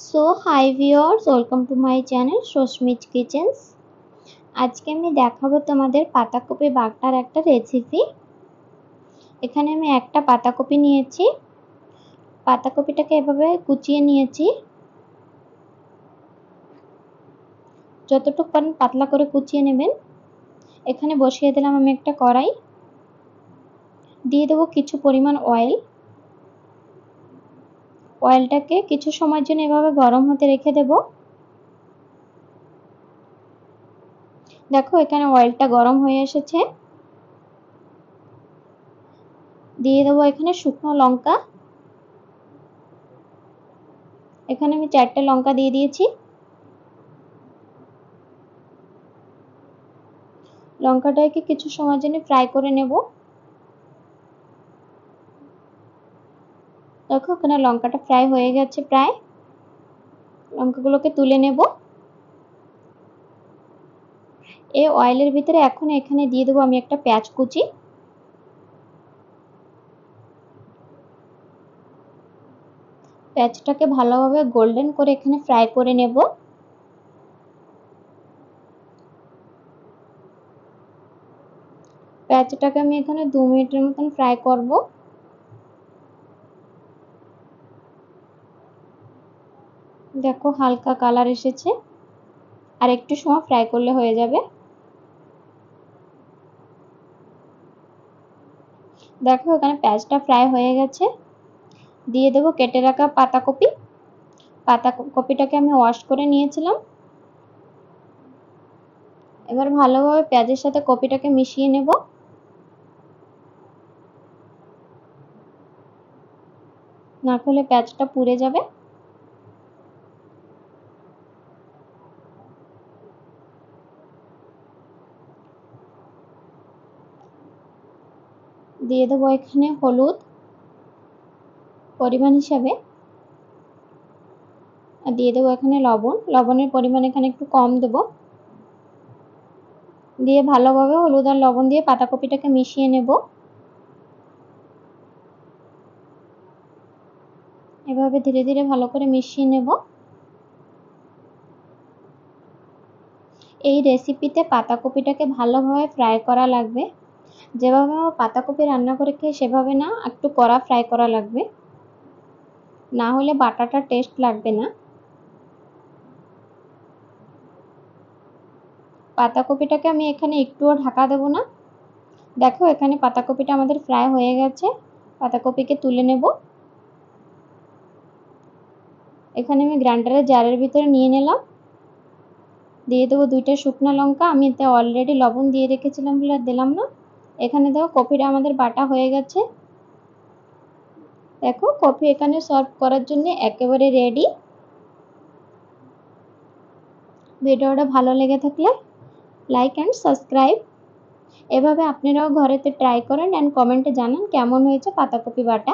So hi viewers, welcome to my channel Susmit kitchens. আজকে আমি দেখাবো তোমাদের পাতাকপি বাটার একটা রেসিপি। এখানে আমি একটা পাতাকপি নিয়েছি। পাতাকপিটাকে এভাবে কুচিয়ে নিয়েছি, যতটুকু পারেন পাতলা করে কুচিয়ে নেবেন। এখানে বসিয়ে দিলাম আমি একটা কড়াই, দিয়ে দেবো কিছু পরিমাণ অয়েল। অয়েলটাকে কিছু সময়ের জন্য এভাবে গরম হতে রেখে দেবো। দেখো এখানে অয়েলটা গরম হয়ে এসেছে। দিয়ে দেবো এখানে শুকনো লঙ্কা। এখানে আমি 4টে লঙ্কা দিয়ে দিয়েছি। লঙ্কাটাকে কিছু সময়ের জন্য ফ্রাই করে নেব। দেখো এখানে লঙ্কাটা ফ্রাই হয়ে গেছে প্রায়। লঙ্কাগুলোকে তুলে নেব। এই অয়েলের ভিতরে এখন এখানে দিয়ে দেবো আমি একটা পেঁয়াজ কুচি। পেঁয়াজটাকে ভালোভাবে গোল্ডেন করে এখানে ফ্রাই করে নেব। পেঁয়াজটাকে আমি এখানে 2 মিনিটের মতন ফ্রাই করব। দেখো হালকা কালার এসেছে, আর একটু সময় ফ্রাই করলে হয়ে যাবে। দেখো এখানে পেঁয়াজটা ফ্রাই হয়ে গেছে। দিয়ে দেবো কেটে রাখা পাতাকপি। পাতাকপিটাকে আমি ওয়াশ করে নিয়েছিলাম। এবার ভালোভাবে পেঁয়াজের সাথে কপিটাকে মিশিয়ে নেব। না হলে পেঁয়াজটা পুড়ে যাবে। দিয়ে দেবো এখানে হলুদ পরিমাণ হিসাবে, আর দিয়ে দেবো এখানে লবণ। লবণের পরিমাণ এখানে একটু কম দেবো। দিয়ে ভালোভাবে হলুদ আর লবণ দিয়ে পাতাকপিটাকে মিশিয়ে নেব। এভাবে ধীরে ধীরে ভালো করে মিশিয়ে নেব। এই রেসিপিতে পাতাকপিটাকে ভালোভাবে ফ্রাই করা লাগবে। যেভাবে আমরা পাতাকপি রান্না করে খাই সেভাবে না, একটু কড়া ফ্রাই করা লাগবে, না হলে বাটাটা টেস্ট লাগবে না। পাতাকপিটাকে আমি এখানে একটুও ঢাকা দেবো না। দেখো এখানে পাতাকপিটা আমাদের ফ্রাই হয়ে গেছে। পাতাকপিকে তুলে নেব। এখানে আমি গ্রাইন্ডারের জারের ভিতরে নিয়ে নিলাম। দিয়ে দেবো 2টা শুকনো লঙ্কা। আমি এতে অলরেডি লবণ দিয়ে রেখেছিলাম বলে আর দিলাম না। এখানে দেখো কপিটা আমাদের বাটা হয়ে গেছে। দেখো কফি এখানে সার্ভ করার জন্য একেবারে রেডি। ভিডিওটা ভালো লেগে থাকলে লাইক অ্যান্ড সাবস্ক্রাইব। এভাবে আপনারাও ঘরেতে ট্রাই করেন অ্যান্ড কমেন্টে জানান কেমন হয়েছে পাতাকপি বাটা।